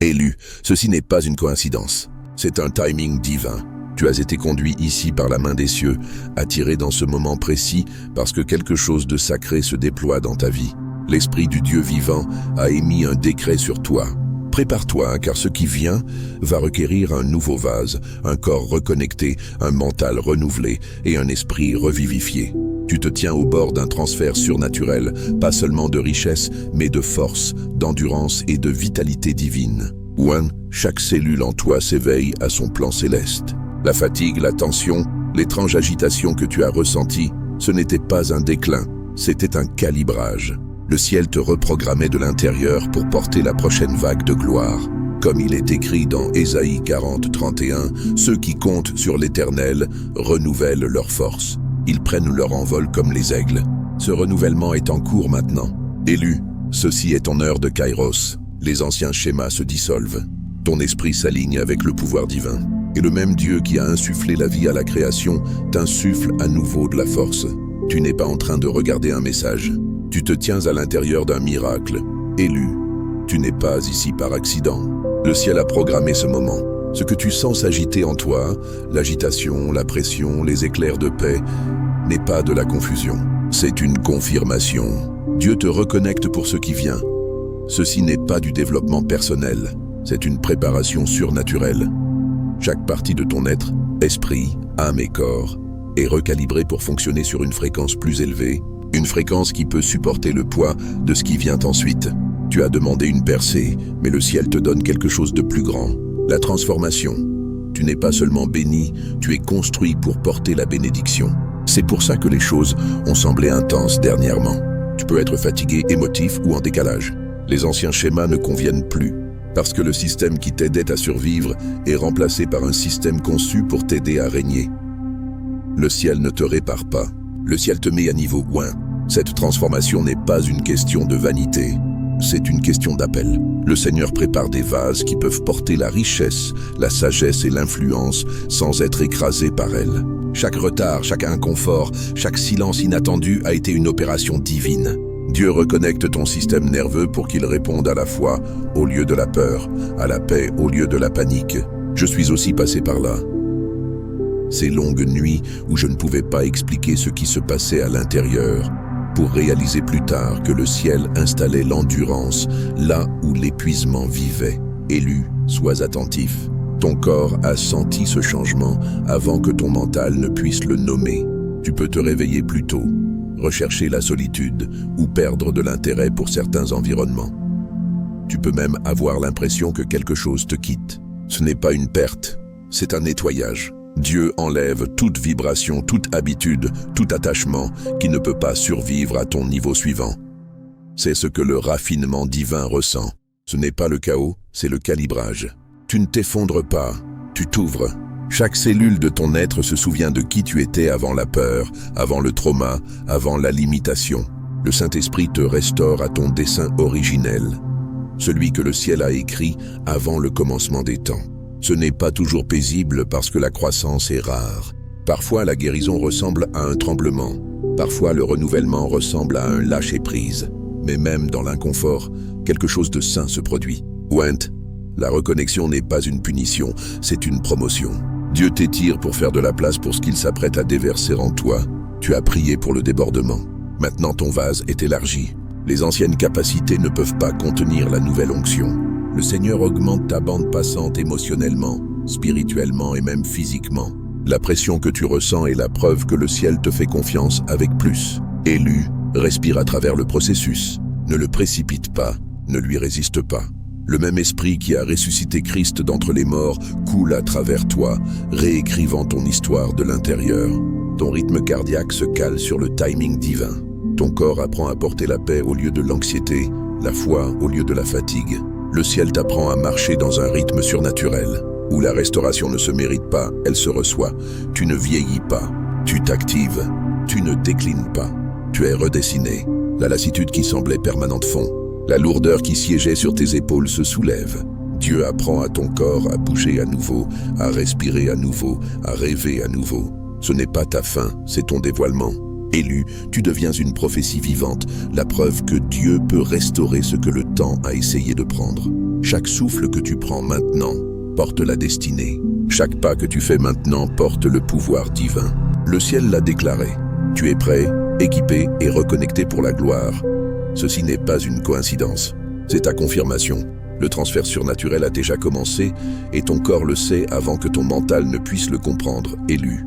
Élu, ceci n'est pas une coïncidence. C'est un timing divin. Tu as été conduit ici par la main des cieux, attiré dans ce moment précis parce que quelque chose de sacré se déploie dans ta vie. L'Esprit du Dieu vivant a émis un décret sur toi. Prépare-toi, car ce qui vient va requérir un nouveau vase, un corps reconnecté, un mental renouvelé et un esprit revivifié. Tu te tiens au bord d'un transfert surnaturel, pas seulement de richesse, mais de force, d'endurance et de vitalité divine. One, chaque cellule en toi s'éveille à son plan céleste. La fatigue, la tension, l'étrange agitation que tu as ressentie, ce n'était pas un déclin, c'était un calibrage. Le ciel te reprogrammait de l'intérieur pour porter la prochaine vague de gloire. Comme il est écrit dans Ésaïe 40, 31, ceux qui comptent sur l'Éternel renouvellent leur force. Ils prennent leur envol comme les aigles. Ce renouvellement est en cours maintenant. Élu, ceci est ton heure de Kairos. Les anciens schémas se dissolvent. Ton esprit s'aligne avec le pouvoir divin. Et le même Dieu qui a insufflé la vie à la création t'insuffle à nouveau de la force. Tu n'es pas en train de regarder un message. Tu te tiens à l'intérieur d'un miracle. Élu, tu n'es pas ici par accident. Le ciel a programmé ce moment. Ce que tu sens s'agiter en toi, l'agitation, la pression, les éclairs de paix, n'est pas de la confusion. C'est une confirmation. Dieu te reconnecte pour ce qui vient. Ceci n'est pas du développement personnel, c'est une préparation surnaturelle. Chaque partie de ton être, esprit, âme et corps, est recalibrée pour fonctionner sur une fréquence plus élevée, une fréquence qui peut supporter le poids de ce qui vient ensuite. Tu as demandé une percée, mais le ciel te donne quelque chose de plus grand. La transformation. Tu n'es pas seulement béni, tu es construit pour porter la bénédiction. C'est pour ça que les choses ont semblé intenses dernièrement. Tu peux être fatigué, émotif ou en décalage. Les anciens schémas ne conviennent plus, parce que le système qui t'aidait à survivre est remplacé par un système conçu pour t'aider à régner. Le ciel ne te répare pas. Le ciel te met à niveau 1. Cette transformation n'est pas une question de vanité. C'est une question d'appel. Le Seigneur prépare des vases qui peuvent porter la richesse, la sagesse et l'influence sans être écrasés par elle. Chaque retard, chaque inconfort, chaque silence inattendu a été une opération divine. Dieu reconnecte ton système nerveux pour qu'il réponde à la foi au lieu de la peur, à la paix au lieu de la panique. Je suis aussi passé par là. Ces longues nuits où je ne pouvais pas expliquer ce qui se passait à l'intérieur, pour réaliser plus tard que le ciel installait l'endurance là où l'épuisement vivait. Élu, sois attentif. Ton corps a senti ce changement avant que ton mental ne puisse le nommer. Tu peux te réveiller plus tôt, rechercher la solitude ou perdre de l'intérêt pour certains environnements. Tu peux même avoir l'impression que quelque chose te quitte. Ce n'est pas une perte, c'est un nettoyage. Dieu enlève toute vibration, toute habitude, tout attachement qui ne peut pas survivre à ton niveau suivant. C'est ce que le raffinement divin ressent. Ce n'est pas le chaos, c'est le calibrage. Tu ne t'effondres pas, tu t'ouvres. Chaque cellule de ton être se souvient de qui tu étais avant la peur, avant le trauma, avant la limitation. Le Saint-Esprit te restaure à ton dessein originel, celui que le ciel a écrit avant le commencement des temps. Ce n'est pas toujours paisible parce que la croissance est rare. Parfois, la guérison ressemble à un tremblement. Parfois, le renouvellement ressemble à un lâcher-prise. Mais même dans l'inconfort, quelque chose de sain se produit. Went, la reconnexion n'est pas une punition, c'est une promotion. Dieu t'étire pour faire de la place pour ce qu'il s'apprête à déverser en toi. Tu as prié pour le débordement. Maintenant, ton vase est élargi. Les anciennes capacités ne peuvent pas contenir la nouvelle onction. Le Seigneur augmente ta bande passante émotionnellement, spirituellement et même physiquement. La pression que tu ressens est la preuve que le ciel te fait confiance avec plus. Élu, respire à travers le processus. Ne le précipite pas, ne lui résiste pas. Le même esprit qui a ressuscité Christ d'entre les morts coule à travers toi, réécrivant ton histoire de l'intérieur. Ton rythme cardiaque se cale sur le timing divin. Ton corps apprend à porter la paix au lieu de l'anxiété, la foi au lieu de la fatigue. Le ciel t'apprend à marcher dans un rythme surnaturel, où la restauration ne se mérite pas, elle se reçoit. Tu ne vieillis pas, tu t'actives, tu ne déclines pas. Tu es redessiné. La lassitude qui semblait permanente fond. La lourdeur qui siégeait sur tes épaules se soulève. Dieu apprend à ton corps à bouger à nouveau, à respirer à nouveau, à rêver à nouveau. Ce n'est pas ta fin, c'est ton dévoilement. Élu, tu deviens une prophétie vivante, la preuve que Dieu peut restaurer ce que le temps a essayé de prendre. Chaque souffle que tu prends maintenant porte la destinée. Chaque pas que tu fais maintenant porte le pouvoir divin. Le ciel l'a déclaré. Tu es prêt, équipé et reconnecté pour la gloire. Ceci n'est pas une coïncidence. C'est ta confirmation. Le transfert surnaturel a déjà commencé et ton corps le sait avant que ton mental ne puisse le comprendre, élu.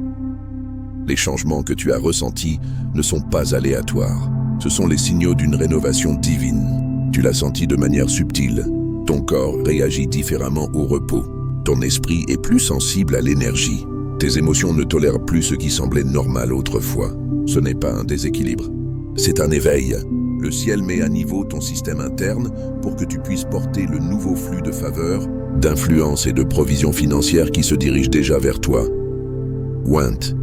Les changements que tu as ressentis ne sont pas aléatoires. Ce sont les signaux d'une rénovation divine. Tu l'as senti de manière subtile. Ton corps réagit différemment au repos. Ton esprit est plus sensible à l'énergie. Tes émotions ne tolèrent plus ce qui semblait normal autrefois. Ce n'est pas un déséquilibre. C'est un éveil. Le ciel met à niveau ton système interne pour que tu puisses porter le nouveau flux de faveur, d'influence et de provision financière qui se dirige déjà vers toi. Wint.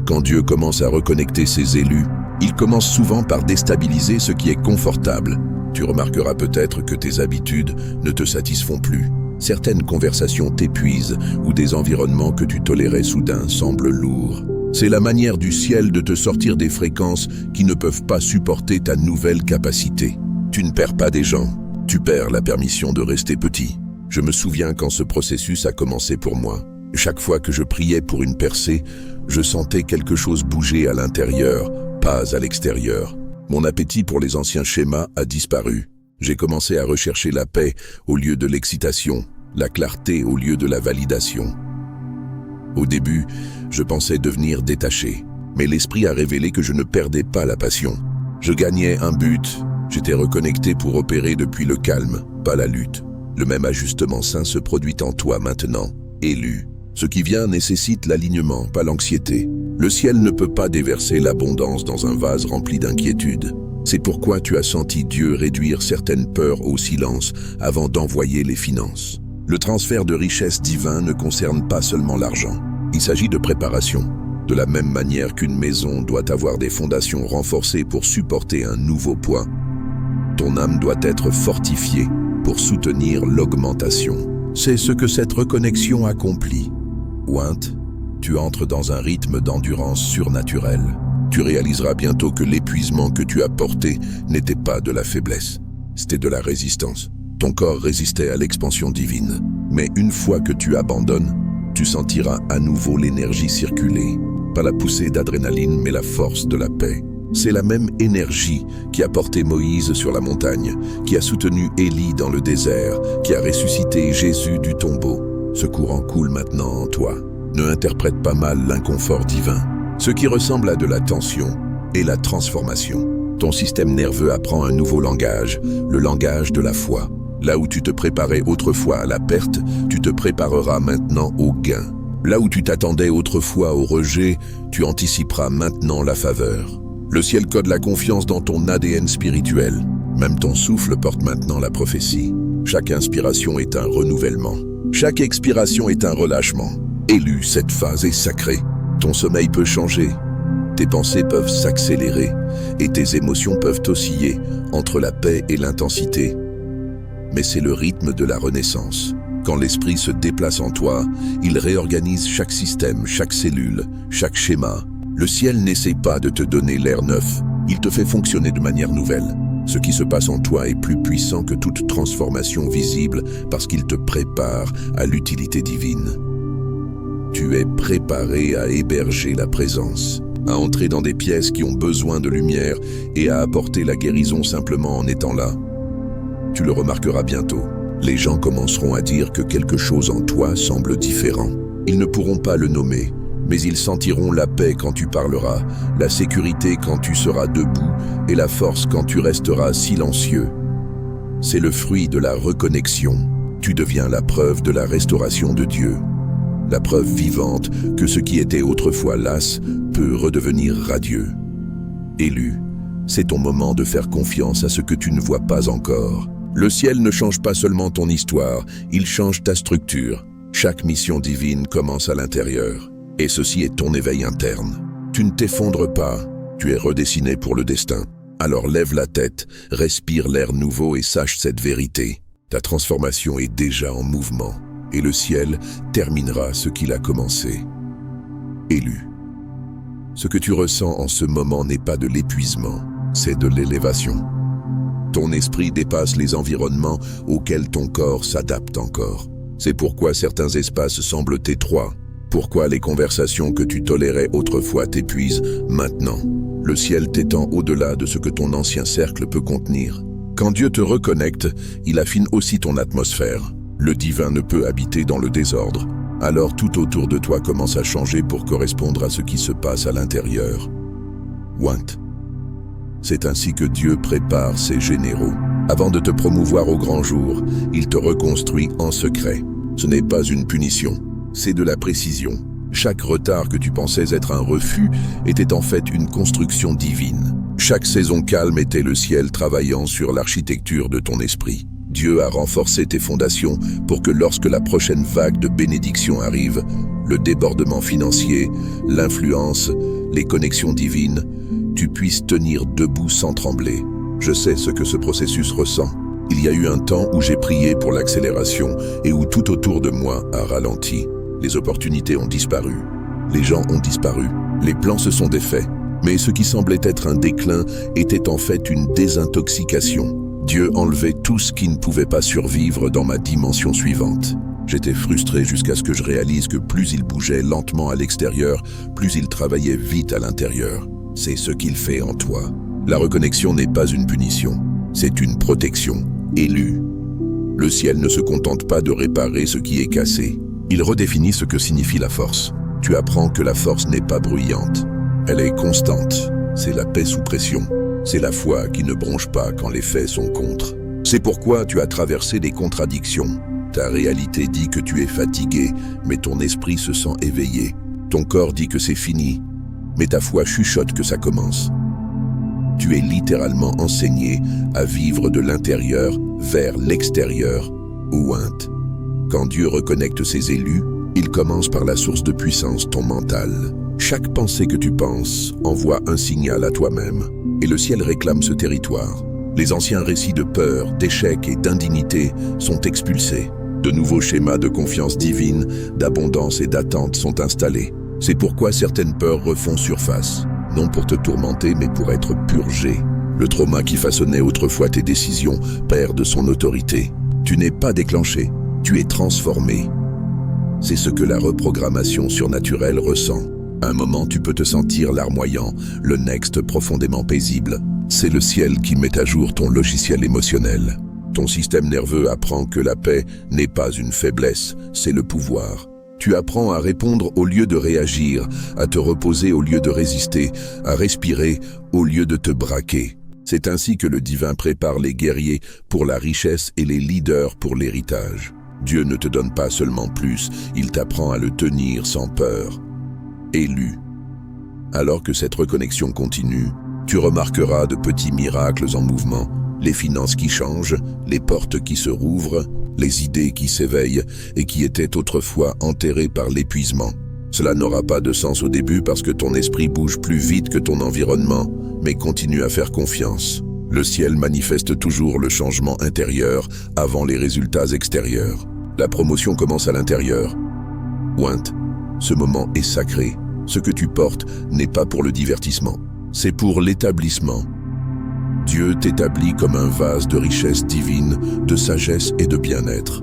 Quand Dieu commence à reconnecter ses élus, il commence souvent par déstabiliser ce qui est confortable. Tu remarqueras peut-être que tes habitudes ne te satisfont plus. Certaines conversations t'épuisent ou des environnements que tu tolérais soudain semblent lourds. C'est la manière du ciel de te sortir des fréquences qui ne peuvent pas supporter ta nouvelle capacité. Tu ne perds pas des gens, tu perds la permission de rester petit. Je me souviens quand ce processus a commencé pour moi. Chaque fois que je priais pour une percée, je sentais quelque chose bouger à l'intérieur, pas à l'extérieur. Mon appétit pour les anciens schémas a disparu. J'ai commencé à rechercher la paix au lieu de l'excitation, la clarté au lieu de la validation. Au début, je pensais devenir détaché, mais l'esprit a révélé que je ne perdais pas la passion. Je gagnais un but, j'étais reconnecté pour opérer depuis le calme, pas la lutte. Le même ajustement sain se produit en toi maintenant, élu. Ce qui vient nécessite l'alignement, pas l'anxiété. Le ciel ne peut pas déverser l'abondance dans un vase rempli d'inquiétude. C'est pourquoi tu as senti Dieu réduire certaines peurs au silence avant d'envoyer les finances. Le transfert de richesse divin ne concerne pas seulement l'argent. Il s'agit de préparation. De la même manière qu'une maison doit avoir des fondations renforcées pour supporter un nouveau poids, ton âme doit être fortifiée pour soutenir l'augmentation. C'est ce que cette reconnexion accomplit. Wint, tu entres dans un rythme d'endurance surnaturelle. Tu réaliseras bientôt que l'épuisement que tu as porté n'était pas de la faiblesse, c'était de la résistance. Ton corps résistait à l'expansion divine. Mais une fois que tu abandonnes, tu sentiras à nouveau l'énergie circuler. Pas la poussée d'adrénaline, mais la force de la paix. C'est la même énergie qui a porté Moïse sur la montagne, qui a soutenu Élie dans le désert, qui a ressuscité Jésus du tombeau. Ce courant coule maintenant en toi. Ne interprète pas mal l'inconfort divin. Ce qui ressemble à de la tension est la transformation. Ton système nerveux apprend un nouveau langage, le langage de la foi. Là où tu te préparais autrefois à la perte, tu te prépareras maintenant au gain. Là où tu t'attendais autrefois au rejet, tu anticiperas maintenant la faveur. Le ciel code la confiance dans ton ADN spirituel. Même ton souffle porte maintenant la prophétie. Chaque inspiration est un renouvellement. Chaque expiration est un relâchement. Élu, cette phase est sacrée. Ton sommeil peut changer. Tes pensées peuvent s'accélérer et tes émotions peuvent osciller entre la paix et l'intensité. Mais c'est le rythme de la renaissance. Quand l'esprit se déplace en toi, il réorganise chaque système, chaque cellule, chaque schéma. Le ciel n'essaie pas de te donner l'air neuf, il te fait fonctionner de manière nouvelle. Ce qui se passe en toi est plus puissant que toute transformation visible parce qu'il te prépare à l'utilité divine. Tu es préparé à héberger la présence, à entrer dans des pièces qui ont besoin de lumière et à apporter la guérison simplement en étant là. Tu le remarqueras bientôt. Les gens commenceront à dire que quelque chose en toi semble différent. Ils ne pourront pas le nommer, mais ils sentiront la paix quand tu parleras, la sécurité quand tu seras debout et la force quand tu resteras silencieux. C'est le fruit de la reconnexion. Tu deviens la preuve de la restauration de Dieu. La preuve vivante que ce qui était autrefois las peut redevenir radieux. Élu, c'est ton moment de faire confiance à ce que tu ne vois pas encore. Le ciel ne change pas seulement ton histoire, il change ta structure. Chaque mission divine commence à l'intérieur. Et ceci est ton éveil interne. Tu ne t'effondres pas, tu es redessiné pour le destin. Alors lève la tête, respire l'air nouveau et sache cette vérité. Ta transformation est déjà en mouvement, et le ciel terminera ce qu'il a commencé. Élu. Ce que tu ressens en ce moment n'est pas de l'épuisement, c'est de l'élévation. Ton esprit dépasse les environnements auxquels ton corps s'adapte encore. C'est pourquoi certains espaces semblent étroits. Pourquoi les conversations que tu tolérais autrefois t'épuisent maintenant. Le ciel t'étend au-delà de ce que ton ancien cercle peut contenir. Quand Dieu te reconnecte, il affine aussi ton atmosphère. Le divin ne peut habiter dans le désordre. Alors tout autour de toi commence à changer pour correspondre à ce qui se passe à l'intérieur. Want. C'est ainsi que Dieu prépare ses généraux. Avant de te promouvoir au grand jour, il te reconstruit en secret. Ce n'est pas une punition, c'est de la précision. Chaque retard que tu pensais être un refus était en fait une construction divine. Chaque saison calme était le ciel travaillant sur l'architecture de ton esprit. Dieu a renforcé tes fondations pour que lorsque la prochaine vague de bénédiction arrive, le débordement financier, l'influence, les connexions divines, tu puisses tenir debout sans trembler. Je sais ce que ce processus ressent. Il y a eu un temps où j'ai prié pour l'accélération et où tout autour de moi a ralenti. Les opportunités ont disparu. Les gens ont disparu. Les plans se sont défaits. Mais ce qui semblait être un déclin était en fait une désintoxication. Dieu enlevait tout ce qui ne pouvait pas survivre dans ma dimension suivante. J'étais frustré jusqu'à ce que je réalise que plus il bougeait lentement à l'extérieur, plus il travaillait vite à l'intérieur. C'est ce qu'il fait en toi. La reconnexion n'est pas une punition, c'est une protection, élue. Le ciel ne se contente pas de réparer ce qui est cassé. Il redéfinit ce que signifie la force. Tu apprends que la force n'est pas bruyante. Elle est constante. C'est la paix sous pression. C'est la foi qui ne bronche pas quand les faits sont contre. C'est pourquoi tu as traversé des contradictions. Ta réalité dit que tu es fatigué, mais ton esprit se sent éveillé. Ton corps dit que c'est fini, mais ta foi chuchote que ça commence. Tu es littéralement enseigné à vivre de l'intérieur vers l'extérieur, Ouint. Quand Dieu reconnecte ses élus, il commence par la source de puissance, ton mental. Chaque pensée que tu penses envoie un signal à toi-même, et le ciel réclame ce territoire. Les anciens récits de peur, d'échec et d'indignité sont expulsés. De nouveaux schémas de confiance divine, d'abondance et d'attente sont installés. C'est pourquoi certaines peurs refont surface, non pour te tourmenter mais pour être purgées. Le trauma qui façonnait autrefois tes décisions perd de son autorité. Tu n'es pas déclenché, tu es transformé. C'est ce que la reprogrammation surnaturelle ressent. À un moment, tu peux te sentir larmoyant, le next profondément paisible. C'est le ciel qui met à jour ton logiciel émotionnel. Ton système nerveux apprend que la paix n'est pas une faiblesse, c'est le pouvoir. Tu apprends à répondre au lieu de réagir, à te reposer au lieu de résister, à respirer au lieu de te braquer. C'est ainsi que le divin prépare les guerriers pour la richesse et les leaders pour l'héritage. Dieu ne te donne pas seulement plus, il t'apprend à le tenir sans peur. Élu. Alors que cette reconnexion continue, tu remarqueras de petits miracles en mouvement, les finances qui changent, les portes qui se rouvrent, les idées qui s'éveillent et qui étaient autrefois enterrées par l'épuisement. Cela n'aura pas de sens au début parce que ton esprit bouge plus vite que ton environnement, mais continue à faire confiance. Le ciel manifeste toujours le changement intérieur avant les résultats extérieurs. La promotion commence à l'intérieur. Ouint, ce moment est sacré. Ce que tu portes n'est pas pour le divertissement, c'est pour l'établissement. Dieu t'établit comme un vase de richesse divine, de sagesse et de bien-être.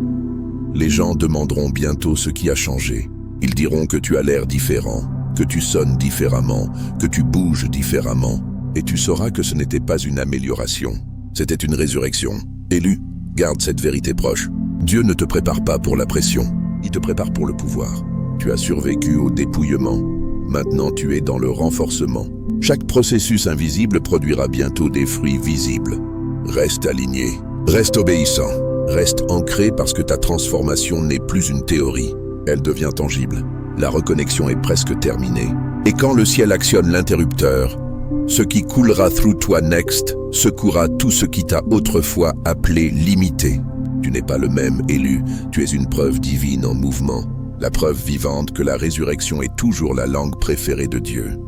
Les gens demanderont bientôt ce qui a changé. Ils diront que tu as l'air différent, que tu sonnes différemment, que tu bouges différemment. Et tu sauras que ce n'était pas une amélioration, c'était une résurrection. Élu, garde cette vérité proche. Dieu ne te prépare pas pour la pression, il te prépare pour le pouvoir. Tu as survécu au dépouillement. Maintenant, tu es dans le renforcement. Chaque processus invisible produira bientôt des fruits visibles. Reste aligné, reste obéissant, reste ancré parce que ta transformation n'est plus une théorie. Elle devient tangible. La reconnexion est presque terminée. Et quand le ciel actionne l'interrupteur, ce qui coulera through toi next secouera tout ce qui t'a autrefois appelé limité. Tu n'es pas le même élu, tu es une preuve divine en mouvement. La preuve vivante que la résurrection est toujours la langue préférée de Dieu.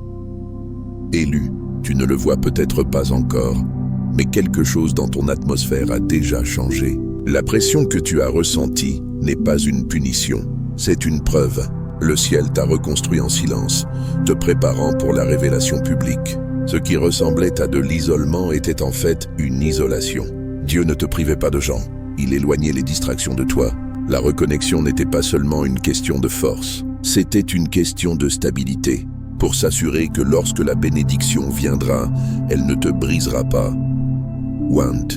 Élu, tu ne le vois peut-être pas encore, mais quelque chose dans ton atmosphère a déjà changé. La pression que tu as ressentie n'est pas une punition, c'est une preuve. Le ciel t'a reconstruit en silence, te préparant pour la révélation publique. Ce qui ressemblait à de l'isolement était en fait une isolation. Dieu ne te privait pas de gens, il éloignait les distractions de toi. La reconnexion n'était pas seulement une question de force, c'était une question de stabilité, pour s'assurer que lorsque la bénédiction viendra, elle ne te brisera pas. Want.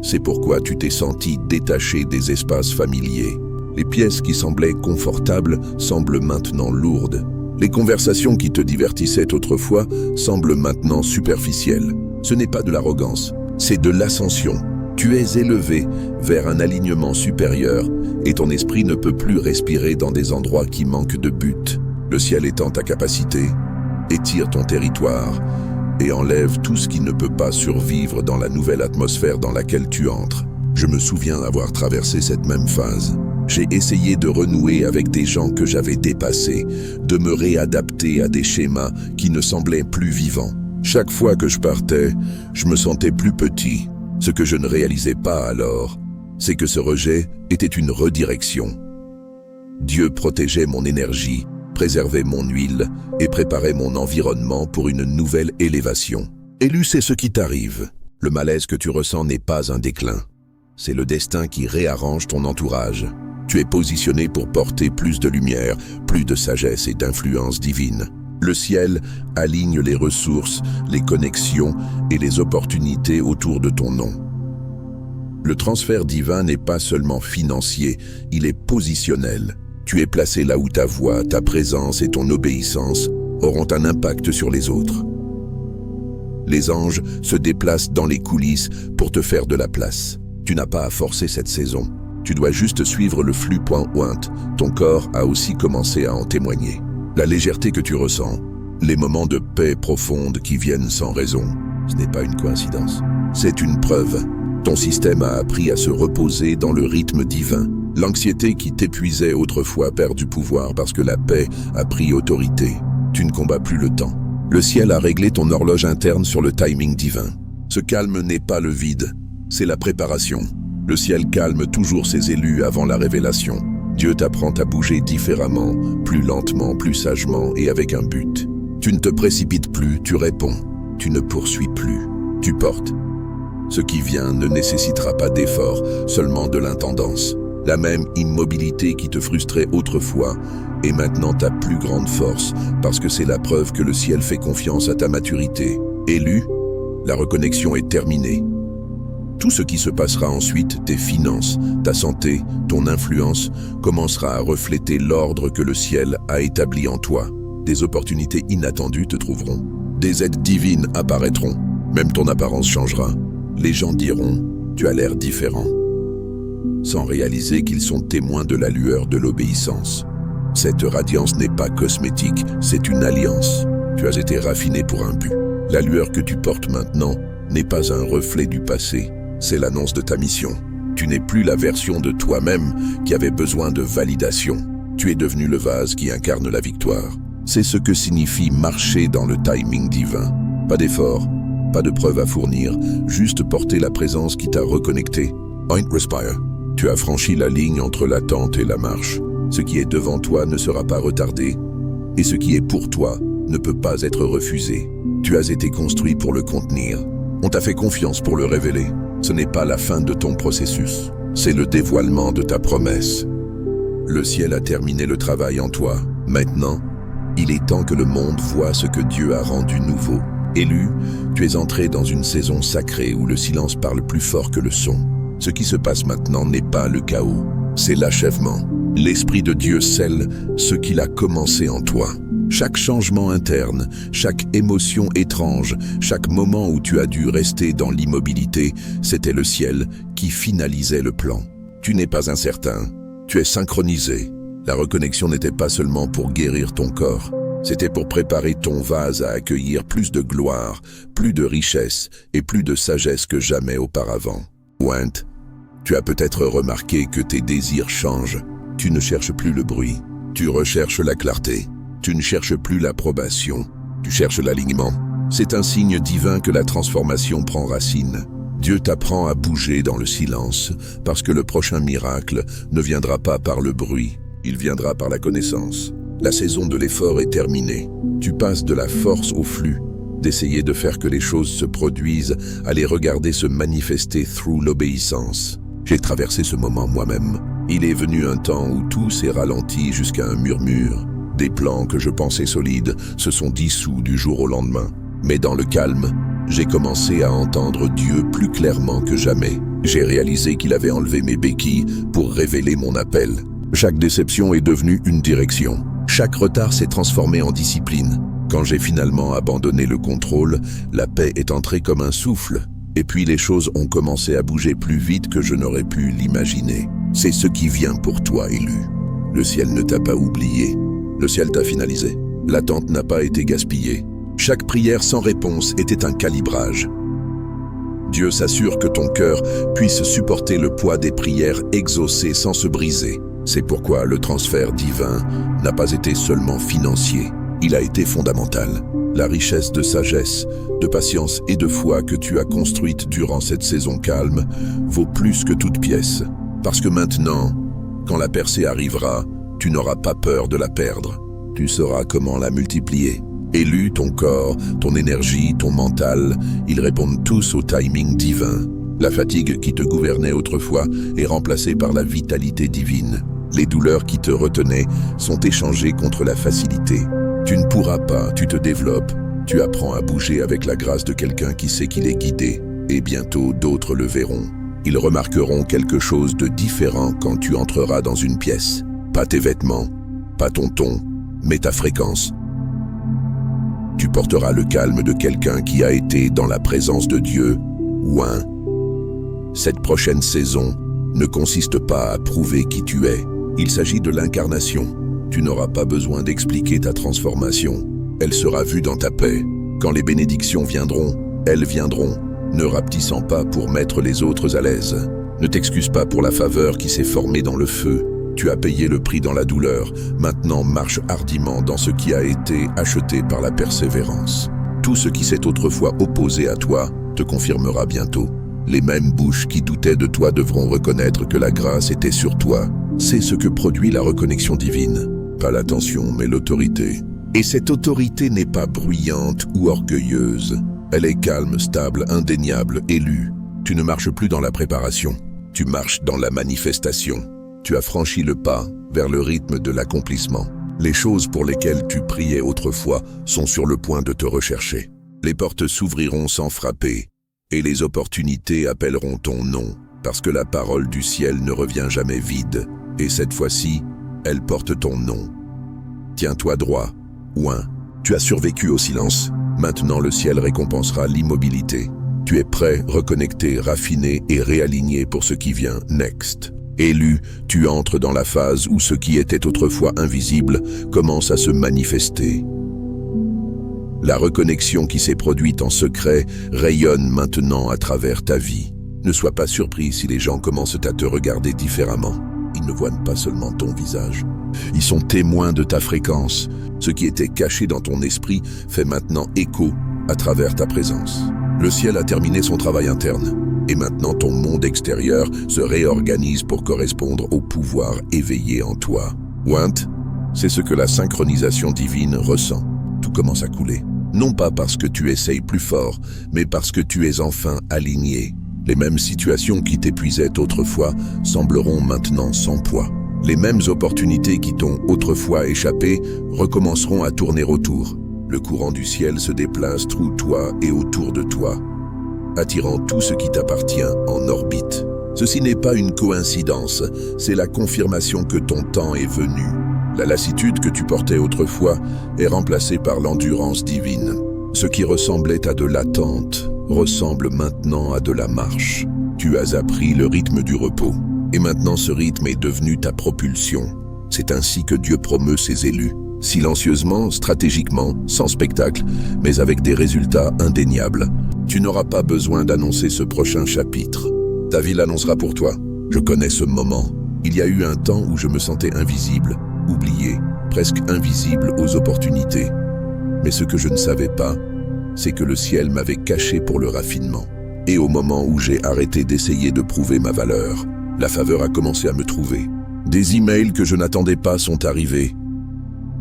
C'est pourquoi tu t'es senti détaché des espaces familiers. Les pièces qui semblaient confortables semblent maintenant lourdes. Les conversations qui te divertissaient autrefois semblent maintenant superficielles. Ce n'est pas de l'arrogance, c'est de l'ascension. Tu es élevé vers un alignement supérieur et ton esprit ne peut plus respirer dans des endroits qui manquent de but. Le ciel étend ta capacité, étire ton territoire et enlève tout ce qui ne peut pas survivre dans la nouvelle atmosphère dans laquelle tu entres. Je me souviens avoir traversé cette même phase. J'ai essayé de renouer avec des gens que j'avais dépassés, de me réadapter à des schémas qui ne semblaient plus vivants. Chaque fois que je partais, je me sentais plus petit. Ce que je ne réalisais pas alors, c'est que ce rejet était une redirection. Dieu protégeait mon énergie, préservait mon huile et préparait mon environnement pour une nouvelle élévation. Élu, c'est ce qui t'arrive. Le malaise que tu ressens n'est pas un déclin. C'est le destin qui réarrange ton entourage. Tu es positionné pour porter plus de lumière, plus de sagesse et d'influence divine. Le ciel aligne les ressources, les connexions et les opportunités autour de ton nom. Le transfert divin n'est pas seulement financier, il est positionnel. Tu es placé là où ta voix, ta présence et ton obéissance auront un impact sur les autres. Les anges se déplacent dans les coulisses pour te faire de la place. Tu n'as pas à forcer cette saison. Tu dois juste suivre le flux. Ton corps a aussi commencé à en témoigner. La légèreté que tu ressens, les moments de paix profonde qui viennent sans raison, ce n'est pas une coïncidence. C'est une preuve. Ton système a appris à se reposer dans le rythme divin. L'anxiété qui t'épuisait autrefois perd du pouvoir parce que la paix a pris autorité. Tu ne combats plus le temps. Le ciel a réglé ton horloge interne sur le timing divin. Ce calme n'est pas le vide, c'est la préparation. Le ciel calme toujours ses élus avant la révélation. Dieu t'apprend à bouger différemment, plus lentement, plus sagement et avec un but. Tu ne te précipites plus, tu réponds. Tu ne poursuis plus, tu portes. Ce qui vient ne nécessitera pas d'effort, seulement de l'intendance. La même immobilité qui te frustrait autrefois est maintenant ta plus grande force, parce que c'est la preuve que le ciel fait confiance à ta maturité. Élu, la reconnexion est terminée. Tout ce qui se passera ensuite, tes finances, ta santé, ton influence, commencera à refléter l'ordre que le ciel a établi en toi. Des opportunités inattendues te trouveront. Des aides divines apparaîtront. Même ton apparence changera. Les gens diront « tu as l'air différent », sans réaliser qu'ils sont témoins de la lueur de l'obéissance. Cette radiance n'est pas cosmétique, c'est une alliance. Tu as été raffiné pour un but. La lueur que tu portes maintenant n'est pas un reflet du passé, c'est l'annonce de ta mission. Tu n'es plus la version de toi-même qui avait besoin de validation. Tu es devenu le vase qui incarne la victoire. C'est ce que signifie marcher dans le timing divin. Pas d'effort, pas de preuve à fournir, juste porter la présence qui t'a reconnecté. Point respire. Tu as franchi la ligne entre l'attente et la marche. Ce qui est devant toi ne sera pas retardé, et ce qui est pour toi ne peut pas être refusé. Tu as été construit pour le contenir. On t'a fait confiance pour le révéler. Ce n'est pas la fin de ton processus, c'est le dévoilement de ta promesse. Le ciel a terminé le travail en toi. Maintenant, il est temps que le monde voie ce que Dieu a rendu nouveau. Élu, tu es entré dans une saison sacrée où le silence parle plus fort que le son. Ce qui se passe maintenant n'est pas le chaos, c'est l'achèvement. L'Esprit de Dieu scelle ce qu'il a commencé en toi. Chaque changement interne, chaque émotion étrange, chaque moment où tu as dû rester dans l'immobilité, c'était le ciel qui finalisait le plan. Tu n'es pas incertain, tu es synchronisé. La reconnexion n'était pas seulement pour guérir ton corps, c'était pour préparer ton vase à accueillir plus de gloire, plus de richesse et plus de sagesse que jamais auparavant. Want, tu as peut-être remarqué que tes désirs changent. Tu ne cherches plus le bruit, tu recherches la clarté. Tu ne cherches plus l'approbation, tu cherches l'alignement. C'est un signe divin que la transformation prend racine. Dieu t'apprend à bouger dans le silence, parce que le prochain miracle ne viendra pas par le bruit, il viendra par la connaissance. La saison de l'effort est terminée. Tu passes de la force au flux, d'essayer de faire que les choses se produisent, à les regarder se manifester through l'obéissance. J'ai traversé ce moment moi-même. Il est venu un temps où tout s'est ralenti jusqu'à un murmure. Des plans que je pensais solides se sont dissous du jour au lendemain. Mais dans le calme, j'ai commencé à entendre Dieu plus clairement que jamais. J'ai réalisé qu'il avait enlevé mes béquilles pour révéler mon appel. Chaque déception est devenue une direction. Chaque retard s'est transformé en discipline. Quand j'ai finalement abandonné le contrôle, la paix est entrée comme un souffle. Et puis les choses ont commencé à bouger plus vite que je n'aurais pu l'imaginer. C'est ce qui vient pour toi, élu. Le ciel ne t'a pas oublié. Le ciel t'a finalisé. L'attente n'a pas été gaspillée. Chaque prière sans réponse était un calibrage. Dieu s'assure que ton cœur puisse supporter le poids des prières exaucées sans se briser. C'est pourquoi le transfert divin n'a pas été seulement financier. Il a été fondamental. La richesse de sagesse, de patience et de foi que tu as construite durant cette saison calme vaut plus que toute pièce. Parce que maintenant, quand la percée arrivera, tu n'auras pas peur de la perdre. Tu sauras comment la multiplier. Élu, ton corps, ton énergie, ton mental, ils répondent tous au timing divin. La fatigue qui te gouvernait autrefois est remplacée par la vitalité divine. Les douleurs qui te retenaient sont échangées contre la facilité. Tu ne pourras pas, tu te développes, tu apprends à bouger avec la grâce de quelqu'un qui sait qu'il est guidé. Et bientôt, d'autres le verront. Ils remarqueront quelque chose de différent quand tu entreras dans une pièce. Pas tes vêtements, pas ton ton, mais ta fréquence. Tu porteras le calme de quelqu'un qui a été dans la présence de Dieu, Ouin. Cette prochaine saison ne consiste pas à prouver qui tu es. Il s'agit de l'incarnation. Tu n'auras pas besoin d'expliquer ta transformation. Elle sera vue dans ta paix. Quand les bénédictions viendront, elles viendront, ne rapetissant pas pour mettre les autres à l'aise. Ne t'excuse pas pour la faveur qui s'est formée dans le feu. Tu as payé le prix dans la douleur. Maintenant, marche hardiment dans ce qui a été acheté par la persévérance. Tout ce qui s'est autrefois opposé à toi te confirmera bientôt. Les mêmes bouches qui doutaient de toi devront reconnaître que la grâce était sur toi. C'est ce que produit la reconnexion divine. Pas l'attention, mais l'autorité. Et cette autorité n'est pas bruyante ou orgueilleuse. Elle est calme, stable, indéniable, élue. Tu ne marches plus dans la préparation. Tu marches dans la manifestation. Tu as franchi le pas vers le rythme de l'accomplissement. Les choses pour lesquelles tu priais autrefois sont sur le point de te rechercher. Les portes s'ouvriront sans frapper, et les opportunités appelleront ton nom, parce que la parole du ciel ne revient jamais vide, et cette fois-ci, elle porte ton nom. Tiens-toi droit, Ouin. Tu as survécu au silence. Maintenant le ciel récompensera l'immobilité. Tu es prêt, reconnecté, raffiné et réaligné pour ce qui vient next. Élu, tu entres dans la phase où ce qui était autrefois invisible commence à se manifester. La reconnexion qui s'est produite en secret rayonne maintenant à travers ta vie. Ne sois pas surpris si les gens commencent à te regarder différemment. Ils ne voient pas seulement ton visage. Ils sont témoins de ta fréquence. Ce qui était caché dans ton esprit fait maintenant écho à travers ta présence. Le ciel a terminé son travail interne. Et maintenant ton monde extérieur se réorganise pour correspondre au pouvoir éveillé en toi. Ouin, c'est ce que la synchronisation divine ressent. Tout commence à couler. Non pas parce que tu essayes plus fort, mais parce que tu es enfin aligné. Les mêmes situations qui t'épuisaient autrefois sembleront maintenant sans poids. Les mêmes opportunités qui t'ont autrefois échappé recommenceront à tourner autour. Le courant du ciel se déplace through toi et autour de toi, attirant tout ce qui t'appartient en orbite. Ceci n'est pas une coïncidence, c'est la confirmation que ton temps est venu. La lassitude que tu portais autrefois est remplacée par l'endurance divine. Ce qui ressemblait à de l'attente ressemble maintenant à de la marche. Tu as appris le rythme du repos. Et maintenant ce rythme est devenu ta propulsion. C'est ainsi que Dieu promeut ses élus. Silencieusement, stratégiquement, sans spectacle, mais avec des résultats indéniables. Tu n'auras pas besoin d'annoncer ce prochain chapitre. Ta vie l'annoncera pour toi. Je connais ce moment. Il y a eu un temps où je me sentais invisible, oublié, presque invisible aux opportunités. Mais ce que je ne savais pas, c'est que le ciel m'avait caché pour le raffinement. Et au moment où j'ai arrêté d'essayer de prouver ma valeur, la faveur a commencé à me trouver. Des emails que je n'attendais pas sont arrivés.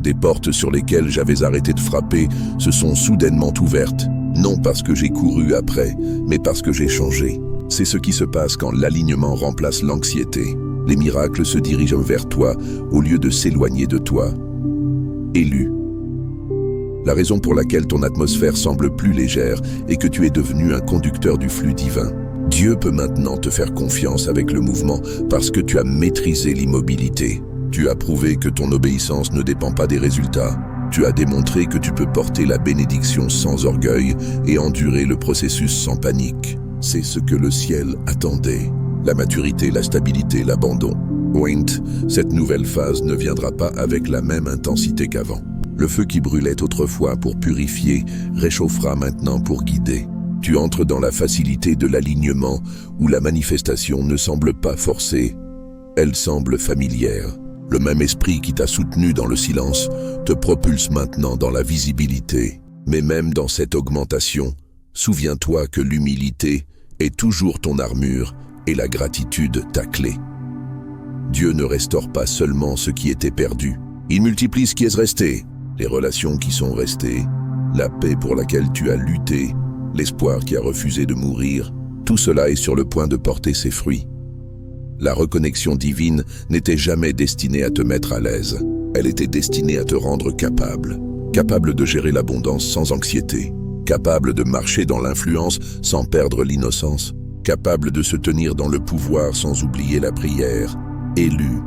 Des portes sur lesquelles j'avais arrêté de frapper se sont soudainement ouvertes, non parce que j'ai couru après, mais parce que j'ai changé. C'est ce qui se passe quand l'alignement remplace l'anxiété. Les miracles se dirigent vers toi au lieu de s'éloigner de toi. Élu. La raison pour laquelle ton atmosphère semble plus légère est que tu es devenu un conducteur du flux divin. Dieu peut maintenant te faire confiance avec le mouvement parce que tu as maîtrisé l'immobilité. Tu as prouvé que ton obéissance ne dépend pas des résultats. Tu as démontré que tu peux porter la bénédiction sans orgueil et endurer le processus sans panique. C'est ce que le ciel attendait. La maturité, la stabilité, l'abandon. Point, cette nouvelle phase ne viendra pas avec la même intensité qu'avant. Le feu qui brûlait autrefois pour purifier réchauffera maintenant pour guider. Tu entres dans la facilité de l'alignement où la manifestation ne semble pas forcée, elle semble familière. Le même esprit qui t'a soutenu dans le silence te propulse maintenant dans la visibilité. Mais même dans cette augmentation, souviens-toi que l'humilité est toujours ton armure et la gratitude ta clé. Dieu ne restaure pas seulement ce qui était perdu, il multiplie ce qui est resté. Les relations qui sont restées, la paix pour laquelle tu as lutté, l'espoir qui a refusé de mourir, tout cela est sur le point de porter ses fruits. La reconnexion divine n'était jamais destinée à te mettre à l'aise, elle était destinée à te rendre capable de gérer l'abondance sans anxiété, capable de marcher dans l'influence sans perdre l'innocence, capable de se tenir dans le pouvoir sans oublier la prière, élu.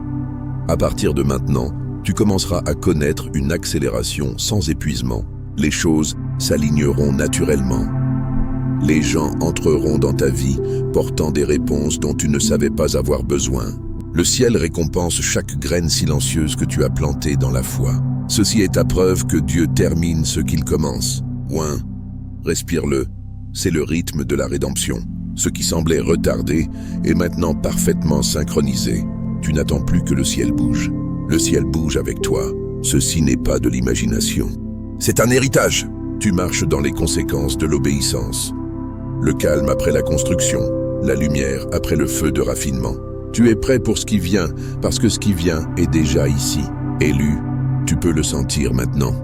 À partir de maintenant, tu commenceras à connaître une accélération sans épuisement. Les choses s'aligneront naturellement. Les gens entreront dans ta vie, portant des réponses dont tu ne savais pas avoir besoin. Le ciel récompense chaque graine silencieuse que tu as plantée dans la foi. Ceci est ta preuve que Dieu termine ce qu'il commence. Ouin, respire-le, c'est le rythme de la rédemption. Ce qui semblait retardé est maintenant parfaitement synchronisé. Tu n'attends plus que le ciel bouge. Le ciel bouge avec toi. Ceci n'est pas de l'imagination. C'est un héritage. Tu marches dans les conséquences de l'obéissance. Le calme après la construction, la lumière après le feu de raffinement. Tu es prêt pour ce qui vient, parce que ce qui vient est déjà ici. Élu, tu peux le sentir maintenant.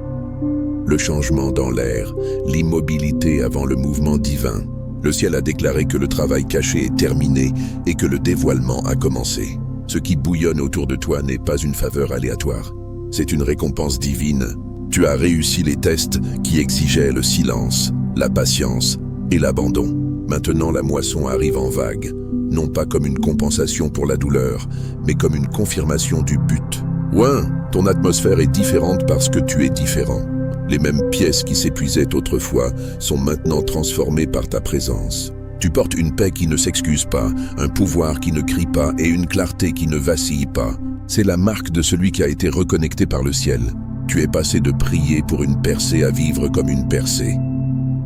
Le changement dans l'air, l'immobilité avant le mouvement divin. Le ciel a déclaré que le travail caché est terminé et que le dévoilement a commencé. Ce qui bouillonne autour de toi n'est pas une faveur aléatoire. C'est une récompense divine. Tu as réussi les tests qui exigeaient le silence, la patience et l'abandon. Maintenant, la moisson arrive en vague, non pas comme une compensation pour la douleur, mais comme une confirmation du but. Ouin, ton atmosphère est différente parce que tu es différent. Les mêmes pièces qui s'épuisaient autrefois sont maintenant transformées par ta présence. Tu portes une paix qui ne s'excuse pas, un pouvoir qui ne crie pas et une clarté qui ne vacille pas. C'est la marque de celui qui a été reconnecté par le ciel. Tu es passé de prier pour une percée à vivre comme une percée.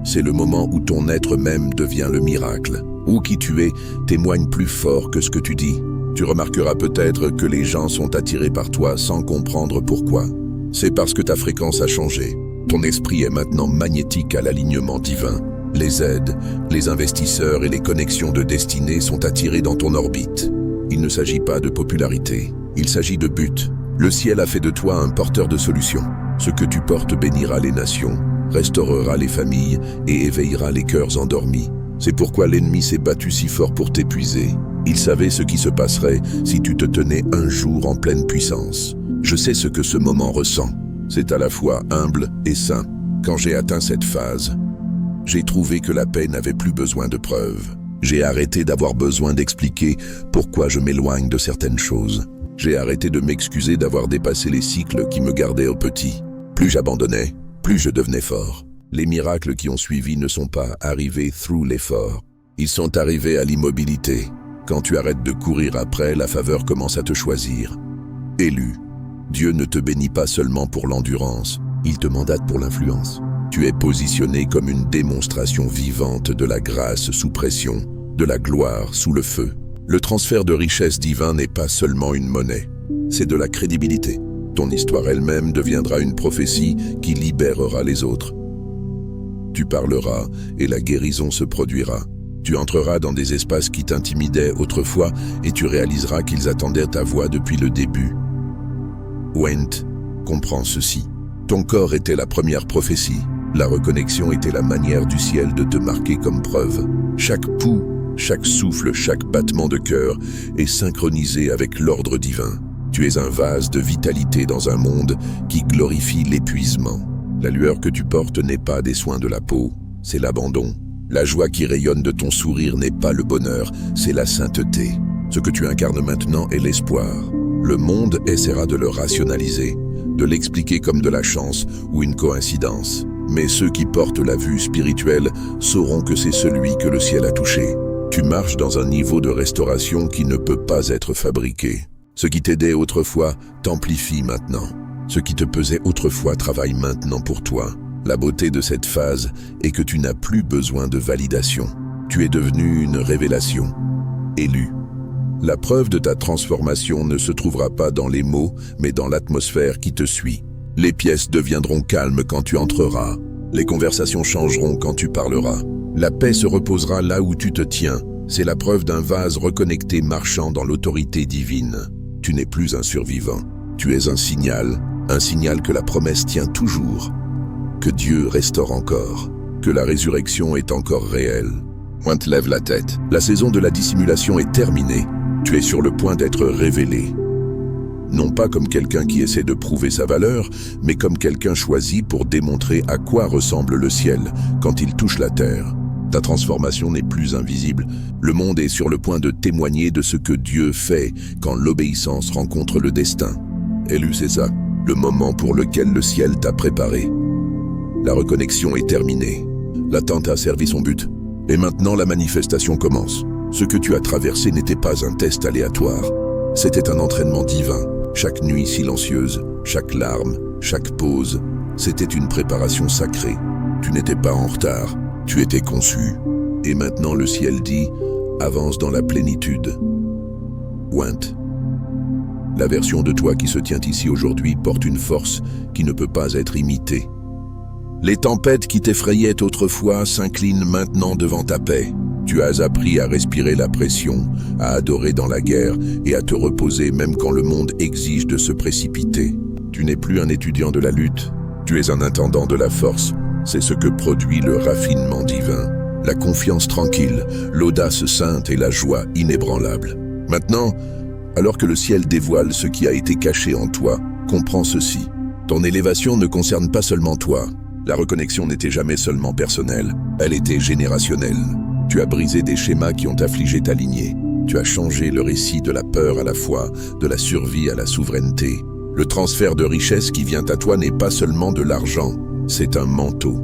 C'est le moment où ton être même devient le miracle. Où qui tu es témoigne plus fort que ce que tu dis. Tu remarqueras peut-être que les gens sont attirés par toi sans comprendre pourquoi. C'est parce que ta fréquence a changé. Ton esprit est maintenant magnétique à l'alignement divin. Les aides, les investisseurs et les connexions de destinée sont attirés dans ton orbite. Il ne s'agit pas de popularité, il s'agit de but. Le ciel a fait de toi un porteur de solutions. Ce que tu portes bénira les nations, restaurera les familles et éveillera les cœurs endormis. C'est pourquoi l'ennemi s'est battu si fort pour t'épuiser. Il savait ce qui se passerait si tu te tenais un jour en pleine puissance. Je sais ce que ce moment ressent. C'est à la fois humble et saint. Quand j'ai atteint cette phase, j'ai trouvé que la paix n'avait plus besoin de preuves. J'ai arrêté d'avoir besoin d'expliquer pourquoi je m'éloigne de certaines choses. J'ai arrêté de m'excuser d'avoir dépassé les cycles qui me gardaient au petit. Plus j'abandonnais, plus je devenais fort. Les miracles qui ont suivi ne sont pas arrivés through l'effort. Ils sont arrivés à l'immobilité. Quand tu arrêtes de courir après, la faveur commence à te choisir. Élu, Dieu ne te bénit pas seulement pour l'endurance, il te mandate pour l'influence. Tu es positionné comme une démonstration vivante de la grâce sous pression, de la gloire sous le feu. Le transfert de richesse divin n'est pas seulement une monnaie, c'est de la crédibilité. Ton histoire elle-même deviendra une prophétie qui libérera les autres. Tu parleras et la guérison se produira. Tu entreras dans des espaces qui t'intimidaient autrefois et tu réaliseras qu'ils attendaient ta voix depuis le début. Went, Comprends ceci. Ton corps était la première prophétie. La reconnexion était la manière du ciel de te marquer comme preuve. Chaque pouls, chaque souffle, chaque battement de cœur est synchronisé avec l'ordre divin. Tu es un vase de vitalité dans un monde qui glorifie l'épuisement. La lueur que tu portes n'est pas des soins de la peau, c'est l'abandon. La joie qui rayonne de ton sourire n'est pas le bonheur, c'est la sainteté. Ce que tu incarnes maintenant est l'espoir. Le monde essaiera de le rationaliser, de l'expliquer comme de la chance ou une coïncidence. Mais ceux qui portent la vue spirituelle sauront que c'est celui que le ciel a touché. Tu marches dans un niveau de restauration qui ne peut pas être fabriqué. Ce qui t'aidait autrefois t'amplifie maintenant. Ce qui te pesait autrefois travaille maintenant pour toi. La beauté de cette phase est que tu n'as plus besoin de validation. Tu es devenu une révélation, élu. La preuve de ta transformation ne se trouvera pas dans les mots, mais dans l'atmosphère qui te suit. Les pièces deviendront calmes quand tu entreras. Les conversations changeront quand tu parleras. La paix se reposera là où tu te tiens. C'est la preuve d'un vase reconnecté marchant dans l'autorité divine. Tu n'es plus un survivant. Tu es un signal que la promesse tient toujours. Que Dieu restaure encore, que la résurrection est encore réelle. Pointe lève la tête. La saison de la dissimulation est terminée. Tu es sur le point d'être révélé. Non pas comme quelqu'un qui essaie de prouver sa valeur, mais comme quelqu'un choisi pour démontrer à quoi ressemble le ciel quand il touche la terre. Ta transformation n'est plus invisible. Le monde est sur le point de témoigner de ce que Dieu fait quand l'obéissance rencontre le destin. Élu, c'est ça, le moment pour lequel le ciel t'a préparé. La reconnexion est terminée. L'attente a servi son but. Et maintenant, la manifestation commence. Ce que tu as traversé n'était pas un test aléatoire. C'était un entraînement divin. Chaque nuit silencieuse, chaque larme, chaque pause, c'était une préparation sacrée. Tu n'étais pas en retard, tu étais conçu. Et maintenant le ciel dit, avance dans la plénitude. Went. La version de toi qui se tient ici aujourd'hui porte une force qui ne peut pas être imitée. Les tempêtes qui t'effrayaient autrefois s'inclinent maintenant devant ta paix. Tu as appris à respirer la pression, à adorer dans la guerre et à te reposer même quand le monde exige de se précipiter. Tu n'es plus un étudiant de la lutte, tu es un intendant de la force. C'est ce que produit le raffinement divin, la confiance tranquille, l'audace sainte et la joie inébranlable. Maintenant, alors que le ciel dévoile ce qui a été caché en toi, comprends ceci. Ton élévation ne concerne pas seulement toi. La reconnexion n'était jamais seulement personnelle, elle était générationnelle. Tu as brisé des schémas qui ont affligé ta lignée. Tu as changé le récit de la peur à la foi, de la survie à la souveraineté. Le transfert de richesse qui vient à toi n'est pas seulement de l'argent, c'est un manteau.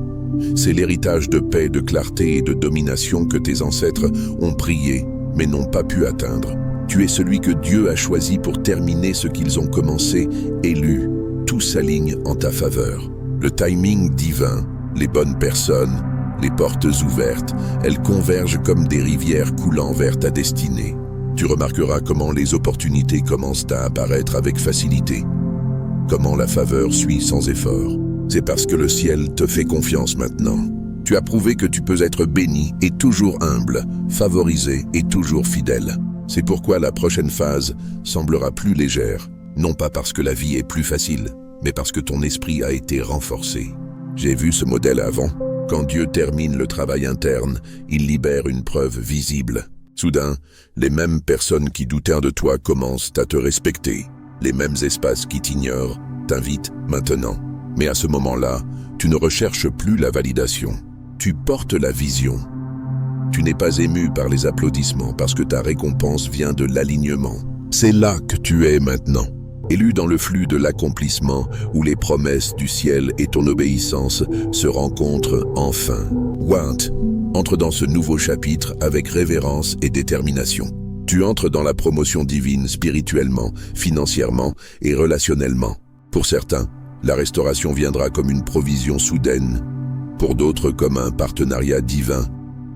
C'est l'héritage de paix, de clarté et de domination que tes ancêtres ont prié, mais n'ont pas pu atteindre. Tu es celui que Dieu a choisi pour terminer ce qu'ils ont commencé, élu. Tout s'aligne en ta faveur. Le timing divin, les bonnes personnes, les portes ouvertes, elles convergent comme des rivières coulant vers ta destinée. Tu remarqueras comment les opportunités commencent à apparaître avec facilité, comment la faveur suit sans effort. C'est parce que le ciel te fait confiance maintenant. Tu as prouvé que tu peux être béni et toujours humble, favorisé et toujours fidèle. C'est pourquoi la prochaine phase semblera plus légère, non pas parce que la vie est plus facile, mais parce que ton esprit a été renforcé. J'ai vu ce modèle avant. Quand Dieu termine le travail interne, il libère une preuve visible. Soudain, les mêmes personnes qui doutaient de toi commencent à te respecter. Les mêmes espaces qui t'ignorent t'invitent maintenant. Mais à ce moment-là, tu ne recherches plus la validation. Tu portes la vision. Tu n'es pas ému par les applaudissements parce que ta récompense vient de l'alignement. C'est là que tu es maintenant. Élu dans le flux de l'accomplissement où les promesses du ciel et ton obéissance se rencontrent enfin. Went entre dans ce nouveau chapitre avec révérence et détermination. Tu entres dans la promotion divine spirituellement, financièrement et relationnellement. Pour certains, la restauration viendra comme une provision soudaine, pour d'autres comme un partenariat divin,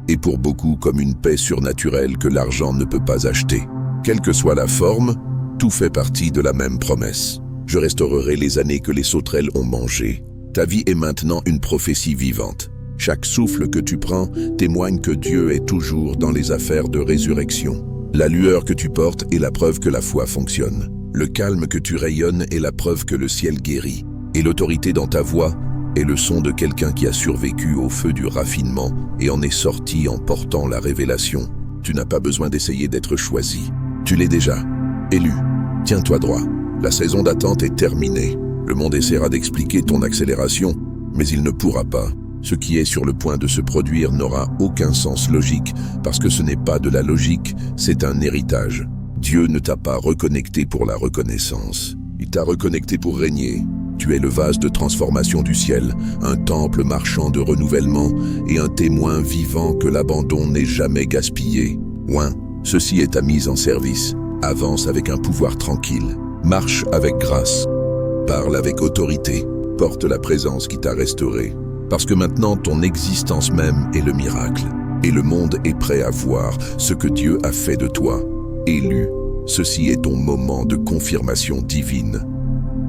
et pour beaucoup comme une paix surnaturelle que l'argent ne peut pas acheter. Quelle que soit la forme, tout fait partie de la même promesse. Je restaurerai les années que les sauterelles ont mangées. Ta vie est maintenant une prophétie vivante. Chaque souffle que tu prends témoigne que Dieu est toujours dans les affaires de résurrection. La lueur que tu portes est la preuve que la foi fonctionne. Le calme que tu rayonnes est la preuve que le ciel guérit. Et l'autorité dans ta voix est le son de quelqu'un qui a survécu au feu du raffinement et en est sorti en portant la révélation. Tu n'as pas besoin d'essayer d'être choisi. Tu l'es déjà. Élu. Tiens-toi droit. La saison d'attente est terminée. Le monde essaiera d'expliquer ton accélération, mais il ne pourra pas. Ce qui est sur le point de se produire n'aura aucun sens logique, parce que ce n'est pas de la logique, c'est un héritage. Dieu ne t'a pas reconnecté pour la reconnaissance. Il t'a reconnecté pour régner. Tu es le vase de transformation du ciel, un temple marchand de renouvellement et un témoin vivant que l'abandon n'est jamais gaspillé. Ouin, ceci est ta mise en service. Avance avec un pouvoir tranquille. Marche avec grâce. Parle avec autorité. Porte la présence qui t'a restauré. Parce que maintenant, ton existence même est le miracle. Et le monde est prêt à voir ce que Dieu a fait de toi. Élu, ceci est ton moment de confirmation divine.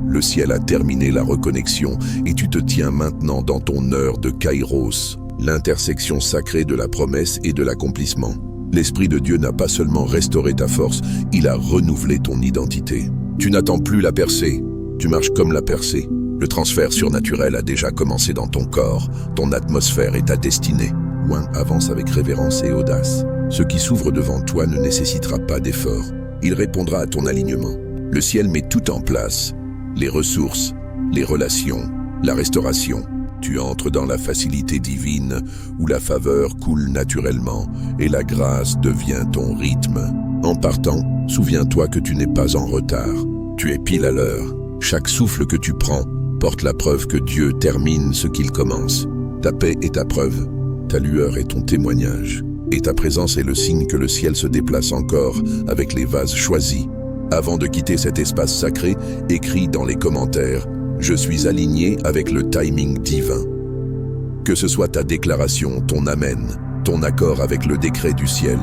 Le ciel a terminé la reconnexion et tu te tiens maintenant dans ton heure de Kairos, l'intersection sacrée de la promesse et de l'accomplissement. L'Esprit de Dieu n'a pas seulement restauré ta force, il a renouvelé ton identité. Tu n'attends plus la percée, tu marches comme la percée. Le transfert surnaturel a déjà commencé dans ton corps, ton atmosphère et ta destinée. Ouin avance avec révérence et audace. Ce qui s'ouvre devant toi ne nécessitera pas d'effort. Il répondra à ton alignement. Le ciel met tout en place. Les ressources, les relations, la restauration. Tu entres dans la facilité divine où la faveur coule naturellement et la grâce devient ton rythme. En partant, souviens-toi que tu n'es pas en retard. Tu es pile à l'heure. Chaque souffle que tu prends porte la preuve que Dieu termine ce qu'il commence. Ta paix est ta preuve, ta lueur est ton témoignage. Et ta présence est le signe que le ciel se déplace encore avec les vases choisis. Avant de quitter cet espace sacré, écris dans les commentaires « Je suis aligné avec le timing divin ». Que ce soit ta déclaration, ton amen, ton accord avec le décret du ciel,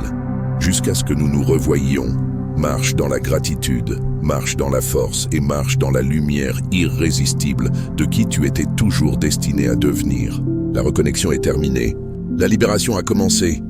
jusqu'à ce que nous nous revoyions. Marche dans la gratitude, marche dans la force et marche dans la lumière irrésistible de qui tu étais toujours destiné à devenir. La reconnexion est terminée, la libération a commencé.